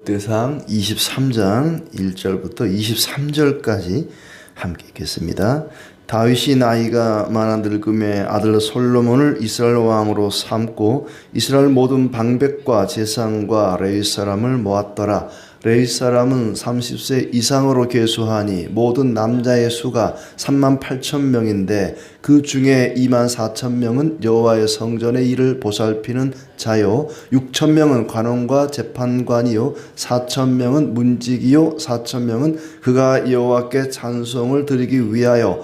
역대상 23장 1절부터 23절까지 함께 읽겠습니다. 다윗이 나이가 많아 늙음에 아들 솔로몬을 이스라엘 왕으로 삼고 이스라엘 모든 방백과 제사장과 레위 사람을 모았더라. 레위 사람은 30세 이상으로 계수하니 모든 남자의 수가 38,000명인데 그 중에 24,000명은 여호와의 성전의 일을 보살피는 자요 6,000명은 관원과 재판관이요 4,000명은 문지기요 4,000명은 그가 여호와께 찬송을 드리기 위하여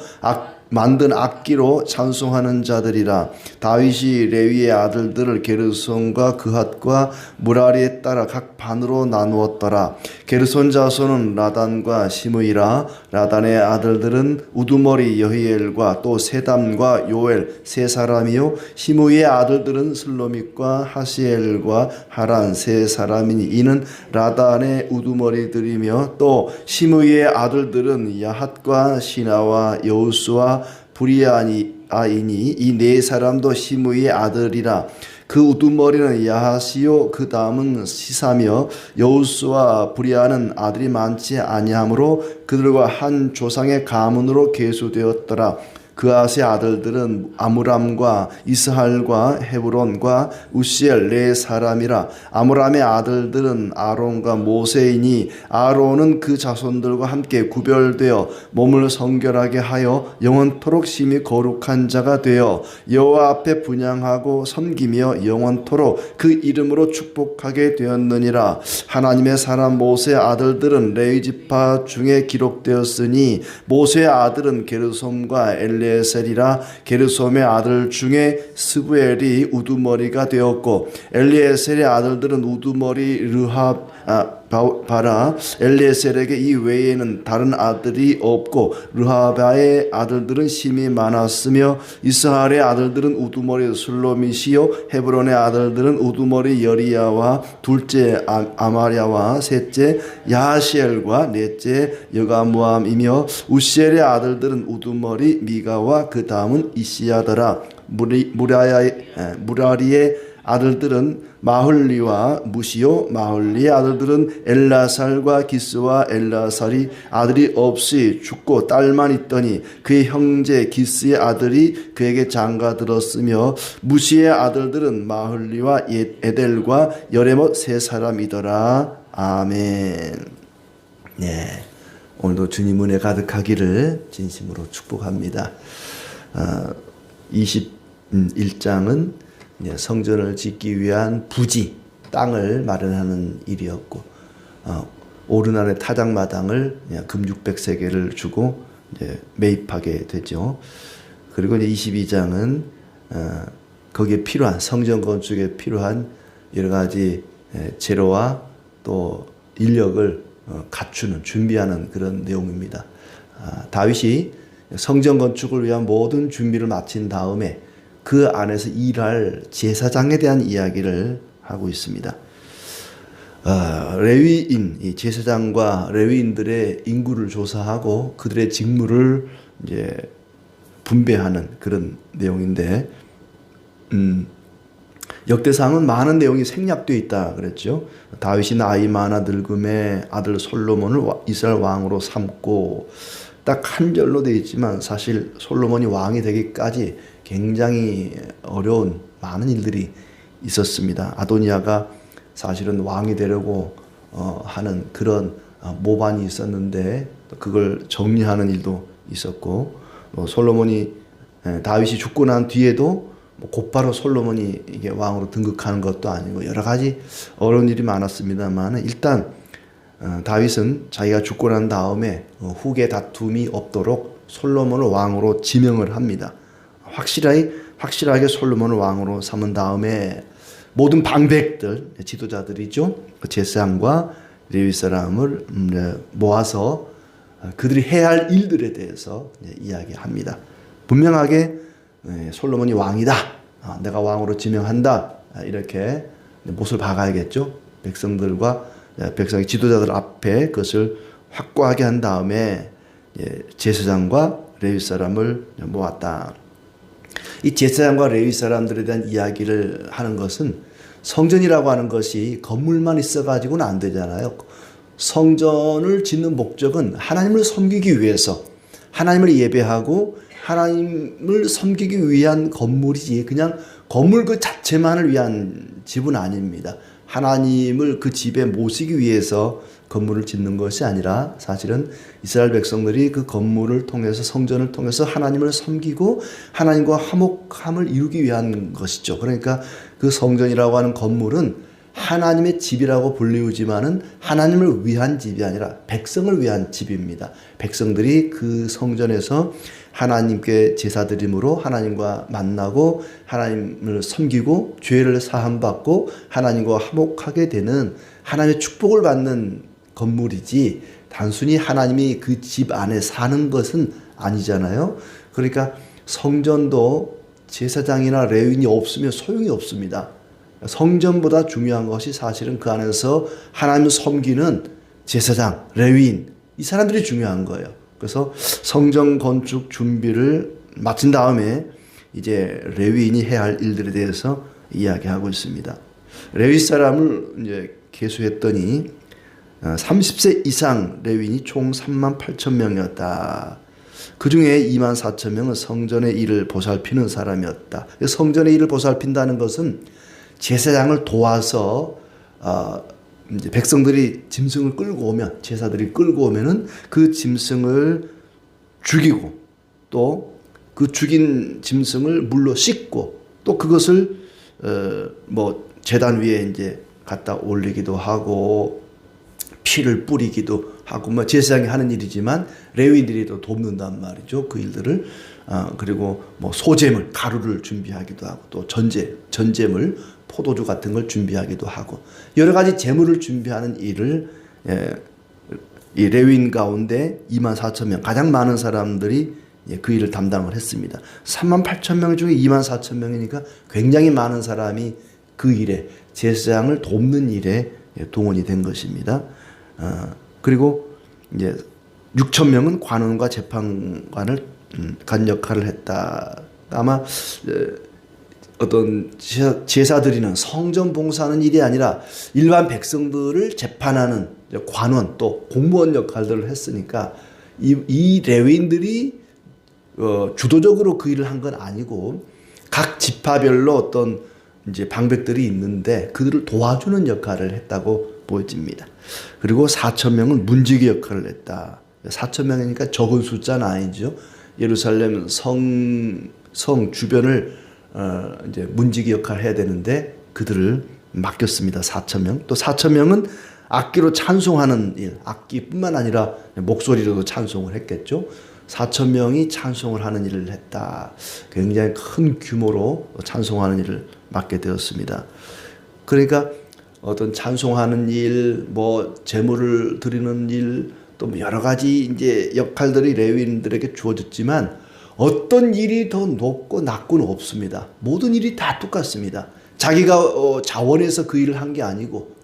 만든 악기로 찬송하는 자들이라. 다윗이 레위의 아들들을 게르손과 그핫과 무라리에 따라 각 반으로 나누었더라. 게르손 자손은 라단과 시므이라. 라단의 아들들은 우두머리 여히엘과 또 세담과 요엘 세 사람이요 시므이의 아들들은 슬로밋과 하시엘과 하란 세 사람이니 이는 라단의 우두머리들이며 또 시므이의 아들들은 야핫과 시나와 여우스와 브리아이니 이 네 사람도 시므이의 아들이라. 그 우두머리는 야하시요 그 다음은 시사며 여우스와 브리아는 아들이 많지 아니하므로 그들과 한 조상의 가문으로 계수되었더라. 그아스의 아들들은 아므람과 이스할과 헤브론과 우시엘 네 사람이라. 아므람의 아들들은 아론과 모세이니 아론은 그 자손들과 함께 구별되어 몸을 성결하게 하여 영원토록 심히 거룩한 자가 되어 여호와 앞에 분향하고 섬기며 영원토록 그 이름으로 축복하게 되었느니라. 하나님의 사람 모세의 아들들은 레위 지파 중에 기록되었으니 모세의 아들은 게르솜과 엘리에셀이라. 게르솜의 아들 중에 스부엘이 우두머리가 되었고 엘리에셀의 아들들은 우두머리 바라. 엘리에셀에게 이 외에는 다른 아들이 없고 르하바의 아들들은 심이 많았으며 이스할의 아들들은 우두머리 슬로밋이요 헤브론의 아들들은 우두머리 여리야와 둘째 아마랴와 셋째 야하시엘과 넷째 여가무함이며 우시엘의 아들들은 우두머리 미가와 그 다음은 이시야더라. 무라리의 아들들은 마흘리와 무시요 마흘리의 아들들은 엘라살과 기스와 엘라살이 아들이 없이 죽고 딸만 있더니 그의 형제 기스의 아들이 그에게 장가들었으며 무시의 아들들은 마흘리와 에델과 여레못 세 사람이더라. 아멘. 네, 오늘도 주님 은혜 가득하기를 진심으로 축복합니다. 21장은 성전을 짓기 위한 부지, 땅을 마련하는 일이었고 오르날의 타작마당을 금 600세겔을 주고 매입하게 되죠. 그리고 이제 22장은 거기에 필요한 성전 건축에 필요한 여러 가지 재료와 또 인력을 갖추는 준비하는 그런 내용입니다. 다윗이 성전 건축을 위한 모든 준비를 마친 다음에 그 안에서 일할 제사장에 대한 이야기를 하고 있습니다. 레위인, 이 제사장과 레위인들의 인구를 조사하고 그들의 직무를 이제 분배하는 그런 내용인데, 역대상은 많은 내용이 생략되어 있다 그랬죠. 다윗이 나이 많아 늙음에 아들 솔로몬을 이스라엘 왕으로 삼고, 딱 한 절로 되어 있지만 사실 솔로몬이 왕이 되기까지 굉장히 어려운 많은 일들이 있었습니다. 아도니아가 사실은 왕이 되려고 하는 그런 모반이 있었는데 그걸 정리하는 일도 있었고, 솔로몬이 다윗이 죽고 난 뒤에도 곧바로 솔로몬이 이게 왕으로 등극하는 것도 아니고 여러 가지 어려운 일이 많았습니다만, 일단 다윗은 자기가 죽고 난 다음에 후계 다툼이 없도록 솔로몬을 왕으로 지명을 합니다. 확실하게 솔로몬을 왕으로 삼은 다음에 모든 방백들, 지도자들이죠, 제사장과 레위 사람을 모아서 그들이 해야 할 일들에 대해서 이야기합니다. 분명하게 솔로몬이 왕이다, 내가 왕으로 지명한다, 이렇게 못을 박아야겠죠. 백성의 지도자들 앞에 그것을 확고하게 한 다음에 제사장과 레위 사람을 모았다. 이 제사장과 레위 사람들에 대한 이야기를 하는 것은 성전이라고 하는 것이 건물만 있어가지고는 안 되잖아요. 성전을 짓는 목적은 하나님을 섬기기 위해서, 하나님을 예배하고 하나님을 섬기기 위한 건물이지 그냥 건물 그 자체만을 위한 집은 아닙니다. 하나님을 그 집에 모시기 위해서 건물을 짓는 것이 아니라 사실은 이스라엘 백성들이 그 건물을 통해서, 성전을 통해서 하나님을 섬기고 하나님과 화목함을 이루기 위한 것이죠. 그러니까 그 성전이라고 하는 건물은 하나님의 집이라고 불리우지만은 하나님을 위한 집이 아니라 백성을 위한 집입니다. 백성들이 그 성전에서 하나님께 제사 드림으로 하나님과 만나고 하나님을 섬기고 죄를 사함받고 하나님과 화목하게 되는 하나님의 축복을 받는 건물이지 단순히 하나님이 그 집 안에 사는 것은 아니잖아요. 그러니까 성전도 제사장이나 레위인이 없으면 소용이 없습니다. 성전보다 중요한 것이 사실은 그 안에서 하나님을 섬기는 제사장, 레위인, 이 사람들이 중요한 거예요. 그래서 성전 건축 준비를 마친 다음에 이제 레위인이 해야 할 일들에 대해서 이야기하고 있습니다. 레위 사람을 이제 계수했더니 30세 이상 레위인이 총 38,000명이었다. 그 중에 24,000명은 성전의 일을 보살피는 사람이었다. 성전의 일을 보살핀다는 것은 제사장을 도와서 이제 백성들이 짐승을 끌고 오면, 제사들이 끌고 오면은 그 짐승을 죽이고 또 그 죽인 짐승을 물로 씻고 또 그것을 뭐 제단 위에 이제 갖다 올리기도 하고 피를 뿌리기도 하고 뭐 제사장이 하는 일이지만 레위인들이 또 돕는단 말이죠. 그 일들을. 그리고 뭐 소재물, 가루를 준비하기도 하고 또 전제물, 포도주 같은 걸 준비하기도 하고 여러 가지 제물을 준비하는 일을 이 레위인 가운데 24,000명, 가장 많은 사람들이 그 일을 담당을 했습니다. 38,000명 중에 24,000명이니까 굉장히 많은 사람이 그 일에, 제사장을 돕는 일에 동원이 된 것입니다. 그리고 이제 6,000명은 관원과 재판관을 간 역할을 했다. 아마 어떤 제사 드리는 성전 봉사하는 일이 아니라 일반 백성들을 재판하는 관원 또 공무원 역할들을 했으니까 이 레위인들이 주도적으로 그 일을 한 건 아니고 각 지파별로 어떤 이제 방백들이 있는데 그들을 도와주는 역할을 했다고 보여집니다. 그리고 4,000명은 문지기 역할을 했다. 4,000명이니까 적은 숫자는 아니죠. 예루살렘 성 주변을 이제 문지기 역할을 해야 되는데 그들을 맡겼습니다. 4,000명. 또 4,000명은 악기로 찬송하는 일, 악기뿐만 아니라 목소리로도 찬송을 했겠죠. 4,000명이 찬송을 하는 일을 했다. 굉장히 큰 규모로 찬송하는 일을 맡게 되었습니다. 그러니까 어떤 찬송하는 일, 뭐 제물을 드리는 일, 또 여러 가지 이제 역할들이 레위인들에게 주어졌지만 어떤 일이 더 높고 낮고는 없습니다. 모든 일이 다 똑같습니다. 자기가 자원해서 그 일을 한 게 아니고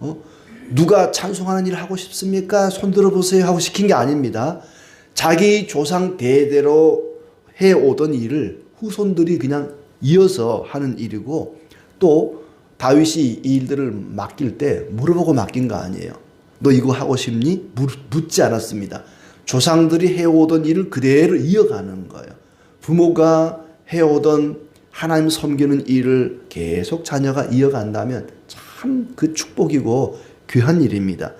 누가 찬송하는 일을 하고 싶습니까? 손 들어보세요 하고 시킨 게 아닙니다. 자기 조상 대대로 해오던 일을 후손들이 그냥 이어서 하는 일이고 또 다윗이 이 일들을 맡길 때 물어보고 맡긴 거 아니에요. 너 이거 하고 싶니? 묻지 않았습니다. 조상들이 해오던 일을 그대로 이어가는 거예요. 부모가 해오던 하나님 섬기는 일을 계속 자녀가 이어간다면 참 그 축복이고 귀한 일입니다.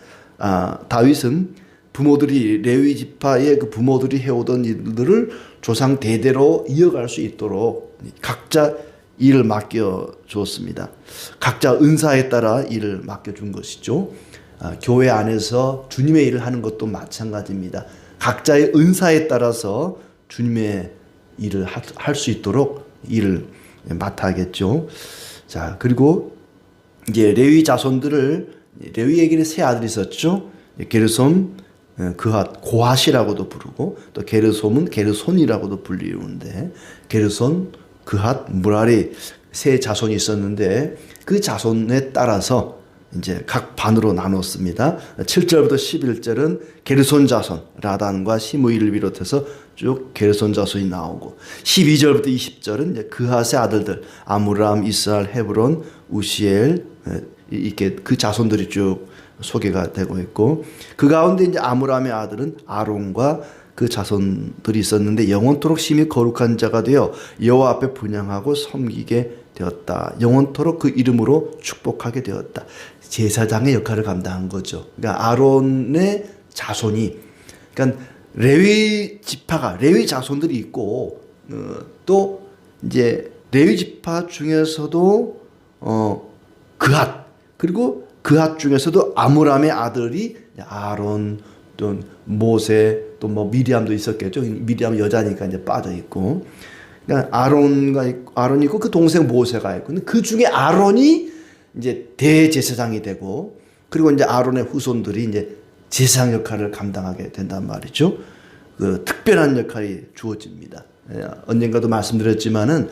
다윗은 부모들이 레위 지파의 그 부모들이 해오던 일들을 조상 대대로 이어갈 수 있도록 각자 일을 맡겨 주었습니다. 각자 은사에 따라 일을 맡겨 준 것이죠. 교회 안에서 주님의 일을 하는 것도 마찬가지입니다. 각자의 은사에 따라서 주님의 일을 할 수 있도록 일을 맡아야겠죠. 자, 그리고 이제 레위 자손들을, 레위에게는 세 아들이 있었죠. 게르솜, 그핫, 고핫이라고도 부르고 또 게르솜은 게르손이라고도 불리우는데 게르손, 그핫, 무라리 세 자손이 있었는데 그 자손에 따라서 이제 각 반으로 나눴습니다. 7절부터 11절은 게르손 자손, 라단과 시므이를 비롯해서 쭉 게르손 자손이 나오고 12절부터 20절은 이제 그핫의 아들들 아므람, 이스할, 헤브론, 우시엘, 이렇게 그 자손들이 쭉 소개가 되고 있고, 그 가운데 이제 아므람의 아들은 아론과 그 자손들이 있었는데 영원토록 심히 거룩한 자가 되어 여호와 앞에 분향하고 섬기게 되었다. 영원토록 그 이름으로 축복하게 되었다. 제사장의 역할을 감당한 거죠. 그러니까 아론의 자손이, 그러니까 레위 지파가, 레위 자손들이 있고, 또 이제 레위 지파 중에서도 그핫, 그리고 그핫 중에서도 아므람의 아들이 아론, 또 모세, 또 뭐 미리암도 있었겠죠. 미리암 여자니까 이제 빠져 있고, 그러니까 아론이 있고 그 동생 모세가 있고, 그 중에 아론이 이제 대제사장이 되고, 그리고 이제 아론의 후손들이 이제 제사장 역할을 감당하게 된단 말이죠. 그 특별한 역할이 주어집니다. 언젠가도 말씀드렸지만은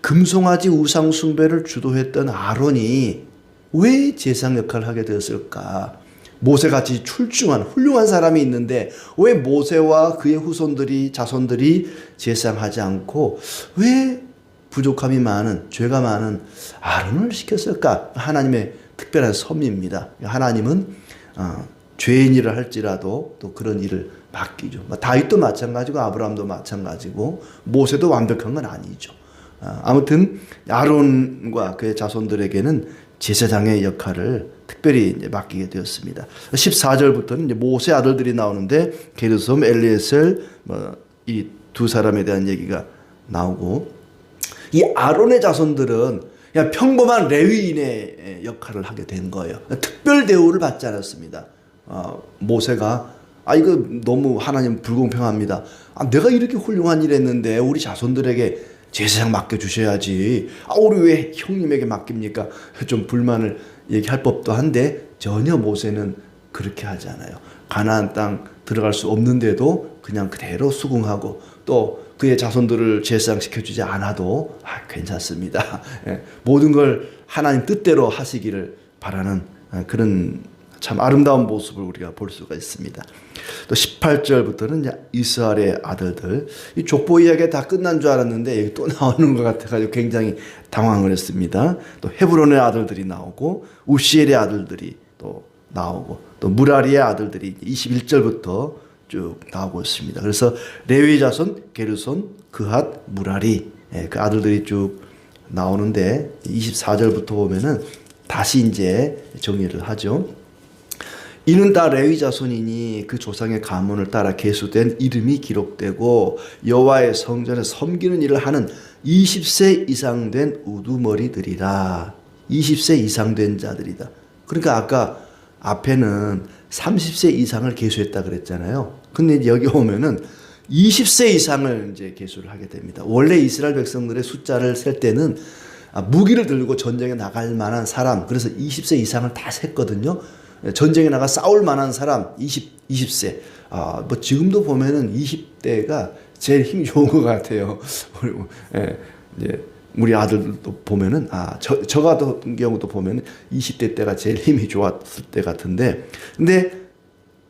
금송아지 우상 숭배를 주도했던 아론이 왜 제사장 역할을 하게 되었을까? 모세같이 출중한 훌륭한 사람이 있는데 왜 모세와 그의 후손들이, 자손들이 제사장하지 않고 왜 부족함이 많은, 죄가 많은 아론을 시켰을까? 하나님의 특별한 섭리입니다. 하나님은 죄인 일을 할지라도 또 그런 일을 맡기죠. 다윗도 마찬가지고 아브라함도 마찬가지고 모세도 완벽한 건 아니죠. 아무튼 아론과 그의 자손들에게는 제사장의 역할을 특별히 이제 맡기게 되었습니다. 14절부터는 이제 모세 아들들이 나오는데 게르솜, 엘리에셀 이 두 사람에 대한 얘기가 나오고, 이 아론의 자손들은 그냥 평범한 레위인의 역할을 하게 된 거예요. 특별 대우를 받지 않았습니다. 모세가 이거 너무 하나님 불공평합니다. 내가 이렇게 훌륭한 일 했는데 우리 자손들에게 제사장 맡겨주셔야지. 우리 왜 형님에게 맡깁니까? 좀 불만을 얘기할 법도 한데 전혀 모세는 그렇게 하지 않아요. 가나안 땅 들어갈 수 없는데도 그냥 그대로 수긍하고, 또 그의 자손들을 제사장 시켜주지 않아도 괜찮습니다. 모든 걸 하나님 뜻대로 하시기를 바라는 그런 참 아름다운 모습을 우리가 볼 수가 있습니다. 또 18절부터는 이제 이스라엘의 아들들, 이 족보 이야기가 다 끝난 줄 알았는데 여기 또 나오는 것 같아가지고 굉장히 당황을 했습니다. 또 헤브론의 아들들이 나오고, 우시엘의 아들들이 또 나오고, 또 무라리의 아들들이 21절부터 쭉 나오고 있습니다. 그래서 레위 자손, 게르손, 그핫, 무라리, 그 아들들이 쭉 나오는데 24절부터 보면은 다시 이제 정리를 하죠. 이는 다 레위 자손이니 그 조상의 가문을 따라 계수된 이름이 기록되고 여호와의 성전에 섬기는 일을 하는 20세 이상 된 우두머리들이라. 20세 이상 된 자들이다. 그러니까 아까 앞에는 30세 이상을 계수했다 그랬잖아요. 근데 여기 오면은 20세 이상을 이제 계수를 하게 됩니다. 원래 이스라엘 백성들의 숫자를 셀 때는 무기를 들고 전쟁에 나갈 만한 사람, 그래서 20세 이상을 다 셌거든요. 전쟁에 나가 싸울 만한 사람 20세. 뭐 지금도 보면은 20대가 제일 힘이 좋은 것 같아요. 이제 우리 아들도 보면은 저 같은 경우도 보면은 20대 때가 제일 힘이 좋았을 때 같은데, 근데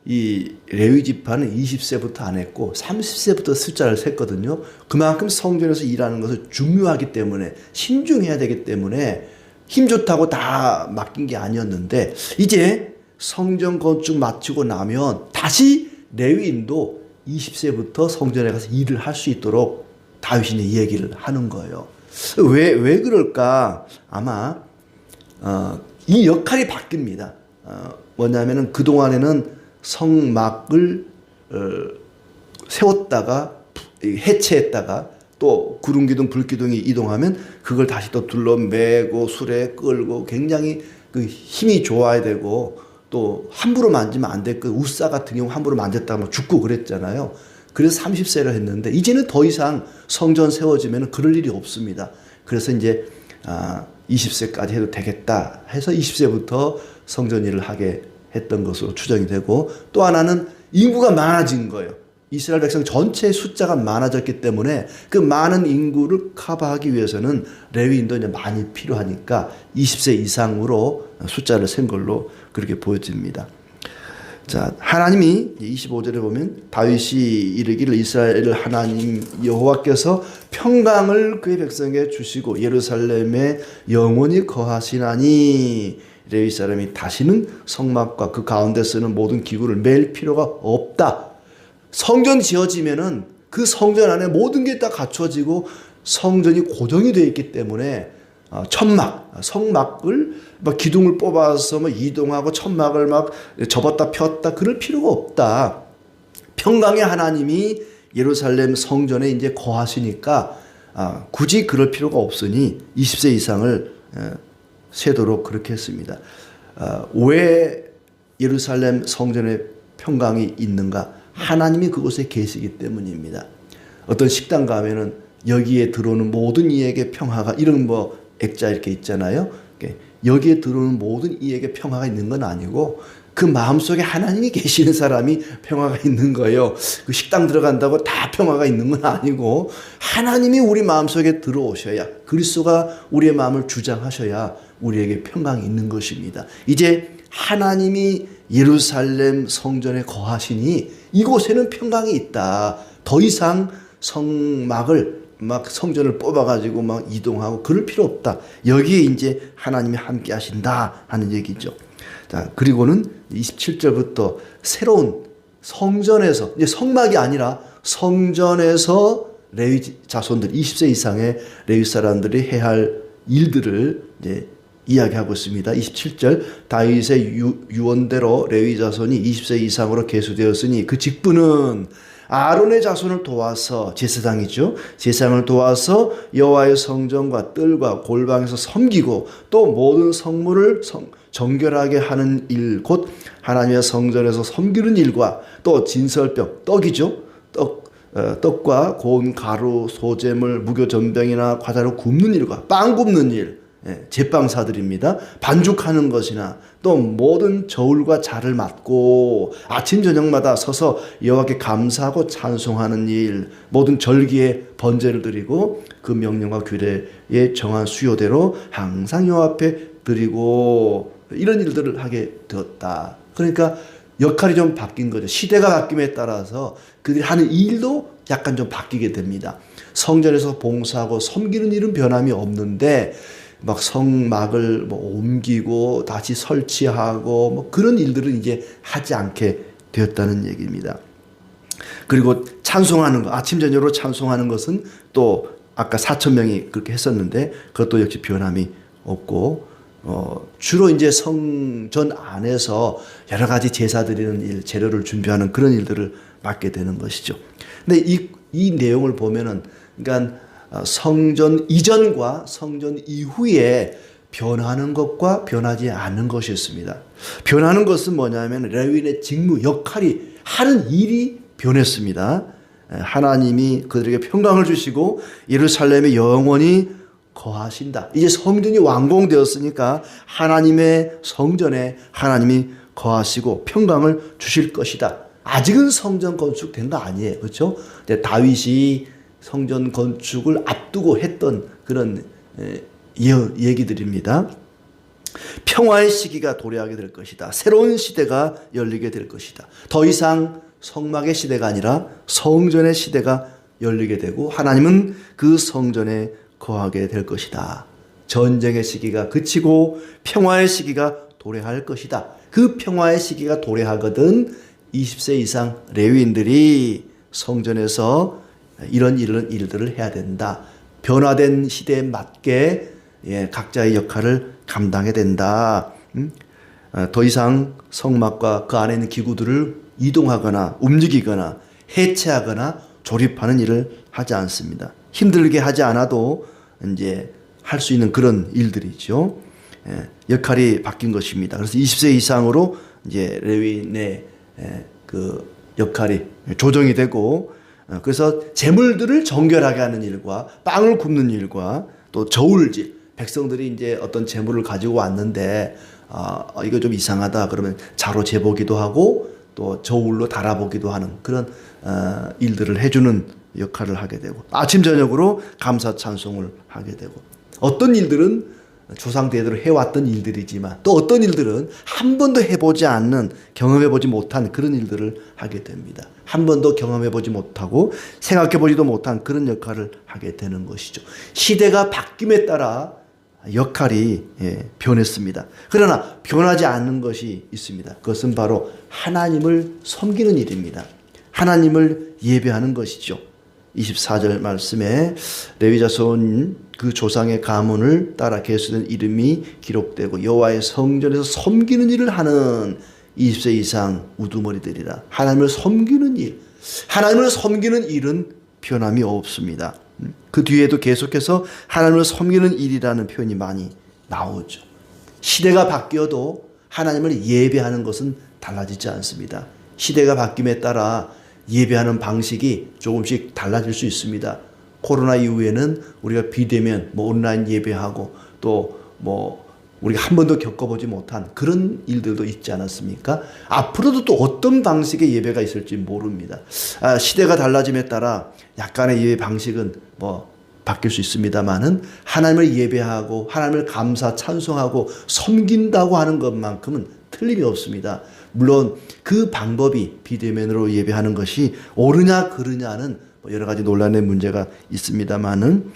이 레위 지파는 20세부터 안 했고 30세부터 숫자를 셌거든요. 그만큼 성전에서 일하는 것을 중요하기 때문에, 신중해야 되기 때문에 힘 좋다고 다 맡긴 게 아니었는데, 이제 성전 건축 마치고 나면 다시 레위인도 20세부터 성전에 가서 일을 할 수 있도록 다윗이 이 얘기를 하는 거예요. 왜 그럴까? 아마 이 역할이 바뀝니다. 뭐냐면은 그동안에는 성막을 세웠다가 해체했다가 또 구름기둥 불기둥이 이동하면 그걸 다시 또 둘러매고 수레 끌고 굉장히 그 힘이 좋아야 되고, 또 함부로 만지면 안 될 거, 우싸 같은 경우 함부로 만졌다가 막 죽고 그랬잖아요. 그래서 30세를 했는데 이제는 더 이상 성전 세워지면 그럴 일이 없습니다. 그래서 이제 20세까지 해도 되겠다 해서 20세부터 성전 일을 하게 했던 것으로 추정이 되고, 또 하나는 인구가 많아진 거예요. 이스라엘 백성 전체의 숫자가 많아졌기 때문에 그 많은 인구를 커버하기 위해서는 레위인도 이제 많이 필요하니까 20세 이상으로 숫자를 센 걸로 그렇게 보여집니다. 자, 하나님이 25절에 보면 다윗이 이르기를 이스라엘 하나님 여호와께서 평강을 그의 백성에게 주시고 예루살렘에 영원히 거하시나니 레위 사람이 다시는 성막과 그 가운데 쓰는 모든 기구를 맬 필요가 없다. 성전 지어지면은 그 성전 안에 모든 게 다 갖춰지고 성전이 고정이 되어 있기 때문에 천막, 성막을 막 기둥을 뽑아서 뭐 이동하고 천막을 막 접었다 폈다 그럴 필요가 없다. 평강의 하나님이 예루살렘 성전에 이제 거하시니까 굳이 그럴 필요가 없으니 20세 이상을 세도록 그렇게 했습니다. 왜 예루살렘 성전에 평강이 있는가? 하나님이 그곳에 계시기 때문입니다. 어떤 식당 가면은 여기에 들어오는 모든 이에게 평화가 이런 뭐 액자 이렇게 있잖아요. 여기에 들어오는 모든 이에게 평화가 있는 건 아니고 그 마음속에 하나님이 계시는 사람이 평화가 있는 거예요. 그 식당 들어간다고 다 평화가 있는 건 아니고 하나님이 우리 마음속에 들어오셔야 그리스도가 우리의 마음을 주장하셔야 우리에게 평강이 있는 것입니다. 이제 하나님이 예루살렘 성전에 거하시니 이곳에는 평강이 있다. 더 이상 성막을 막 성전을 뽑아가지고 막 이동하고 그럴 필요 없다. 여기에 이제 하나님이 함께 하신다 하는 얘기죠. 자, 그리고는 27절부터 새로운 성전에서 이제 성막이 아니라 성전에서 레위 자손들 20세 이상의 레위 사람들이 해야 할 일들을 이제 이야기하고 있습니다. 27절 다윗의 유언대로 레위 자손이 20세 이상으로 계수되었으니 그 직분은 아론의 자손을 도와서 제사장이죠. 제사장을 도와서 여호와의 성전과 뜰과 골방에서 섬기고 또 모든 성물을 정결하게 하는 일 곧 하나님의 성전에서 섬기는 일과 또 진설병 떡이죠. 떡과 고운 가루 소재물 무교전병이나 과자로 굽는 일과 빵 굽는 일 제빵사들입니다. 반죽하는 것이나 또 모든 저울과 자를 맡고 아침 저녁마다 서서 여호와께 감사하고 찬송하는 일 모든 절기에 번제를 드리고 그 명령과 규례에 정한 수요대로 항상 여호와 앞에 드리고 이런 일들을 하게 되었다. 그러니까 역할이 좀 바뀐 거죠. 시대가 바뀜에 따라서 그들이 하는 일도 약간 좀 바뀌게 됩니다. 성전에서 봉사하고 섬기는 일은 변함이 없는데 막 성막을 뭐 옮기고 다시 설치하고 뭐 그런 일들은 이제 하지 않게 되었다는 얘기입니다. 그리고 찬송하는 거, 아침 저녁으로 찬송하는 것은 또 아까 4천 명이 그렇게 했었는데 그것도 역시 변함이 없고 주로 이제 성전 안에서 여러 가지 제사 드리는 일, 재료를 준비하는 그런 일들을 맡게 되는 것이죠. 근데 이 내용을 보면은 그러니까 성전 이전과 성전 이후에 변하는 것과 변하지 않는 것이었습니다. 변하는 것은 뭐냐면 레위인의 직무, 역할이 하는 일이 변했습니다. 하나님이 그들에게 평강을 주시고 예루살렘에 영원히 거하신다. 이제 성전이 완공되었으니까 하나님의 성전에 하나님이 거하시고 평강을 주실 것이다. 아직은 성전 건축된 거 아니에요. 그렇죠? 다윗이 성전 건축을 앞두고 했던 그런 얘기들입니다. 평화의 시기가 도래하게 될 것이다. 새로운 시대가 열리게 될 것이다. 더 이상 성막의 시대가 아니라 성전의 시대가 열리게 되고 하나님은 그 성전에 거하게 될 것이다. 전쟁의 시기가 그치고 평화의 시기가 도래할 것이다. 그 평화의 시기가 도래하거든 20세 이상 레위인들이 성전에서 이런 일들을 해야 된다. 변화된 시대에 맞게 각자의 역할을 감당해야 된다. 더 이상 성막과 그 안에 있는 기구들을 이동하거나 움직이거나 해체하거나 조립하는 일을 하지 않습니다. 힘들게 하지 않아도 이제 할 수 있는 그런 일들이죠. 역할이 바뀐 것입니다. 그래서 20세 이상으로 이제 레위인의 그 역할이 조정이 되고 그래서 재물들을 정결하게 하는 일과 빵을 굽는 일과 또 저울질 백성들이 이제 어떤 재물을 가지고 왔는데 이거 좀 이상하다 그러면 자로 재보기도 하고 또 저울로 달아보기도 하는 그런 일들을 해주는 역할을 하게 되고 아침 저녁으로 감사 찬송을 하게 되고 어떤 일들은 조상 대대로 해왔던 일들이지만 또 어떤 일들은 한 번도 해보지 않는, 경험해보지 못한 그런 일들을 하게 됩니다. 한 번도 경험해보지 못하고 생각해보지도 못한 그런 역할을 하게 되는 것이죠. 시대가 바뀜에 따라 역할이 변했습니다. 그러나 변하지 않는 것이 있습니다. 그것은 바로 하나님을 섬기는 일입니다. 하나님을 예배하는 것이죠. 24절 말씀에 레위자손 그 조상의 가문을 따라 계수된 이름이 기록되고 여호와의 성전에서 섬기는 일을 하는 20세 이상 우두머리들이라. 하나님을 섬기는 일, 하나님을 섬기는 일은 변함이 없습니다. 그 뒤에도 계속해서 하나님을 섬기는 일이라는 표현이 많이 나오죠. 시대가 바뀌어도 하나님을 예배하는 것은 달라지지 않습니다. 시대가 바뀜에 따라 예배하는 방식이 조금씩 달라질 수 있습니다. 코로나 이후에는 우리가 비대면 온라인 예배하고 또 우리가 한 번도 겪어보지 못한 그런 일들도 있지 않았습니까? 앞으로도 또 어떤 방식의 예배가 있을지 모릅니다. 시대가 달라짐에 따라 약간의 예배 방식은 바뀔 수 있습니다만은 하나님을 예배하고 하나님을 감사 찬송하고 섬긴다고 하는 것만큼은 틀림이 없습니다. 물론 그 방법이 비대면으로 예배하는 것이 옳으냐 그르냐는 여러 가지 논란의 문제가 있습니다만은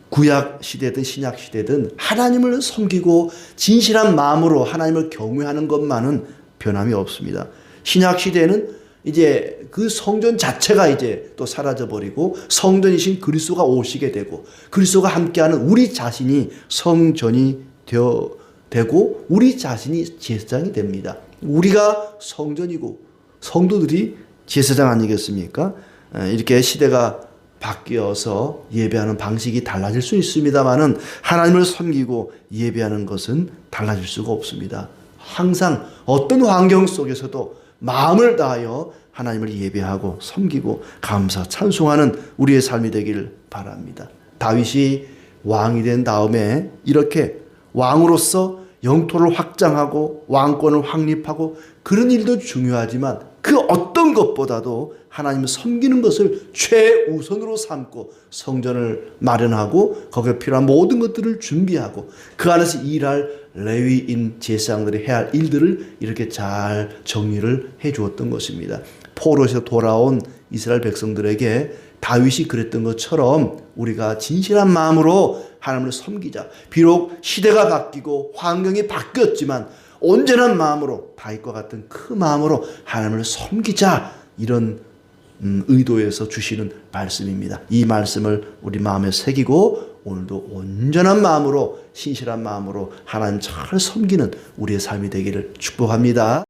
구약 시대든 신약 시대든 하나님을 섬기고 진실한 마음으로 하나님을 경외하는 것만은 변함이 없습니다. 신약 시대는 이제 그 성전 자체가 이제 또 사라져 버리고 성전이신 그리스도가 오시게 되고 그리스도가 함께하는 우리 자신이 성전이 되고 우리 자신이 제사장이 됩니다. 우리가 성전이고 성도들이 제사장 아니겠습니까? 이렇게 시대가 바뀌어서 예배하는 방식이 달라질 수 있습니다만은 하나님을 섬기고 예배하는 것은 달라질 수가 없습니다. 항상 어떤 환경 속에서도 마음을 다하여 하나님을 예배하고 섬기고 감사 찬송하는 우리의 삶이 되길 바랍니다. 다윗이 왕이 된 다음에 이렇게 왕으로서 영토를 확장하고 왕권을 확립하고 그런 일도 중요하지만 그 어떤 것보다도 하나님을 섬기는 것을 최우선으로 삼고 성전을 마련하고 거기에 필요한 모든 것들을 준비하고 그 안에서 일할 레위인 제사장들이 해야 할 일들을 이렇게 잘 정리를 해 주었던 것입니다. 포로에서 돌아온 이스라엘 백성들에게 다윗이 그랬던 것처럼 우리가 진실한 마음으로 하나님을 섬기자. 비록 시대가 바뀌고 환경이 바뀌었지만 온전한 마음으로 다윗과 같은 그 마음으로 하나님을 섬기자. 이런 의도에서 주시는 말씀입니다. 이 말씀을 우리 마음에 새기고 오늘도 온전한 마음으로 신실한 마음으로 하나님 잘 섬기는 우리의 삶이 되기를 축복합니다.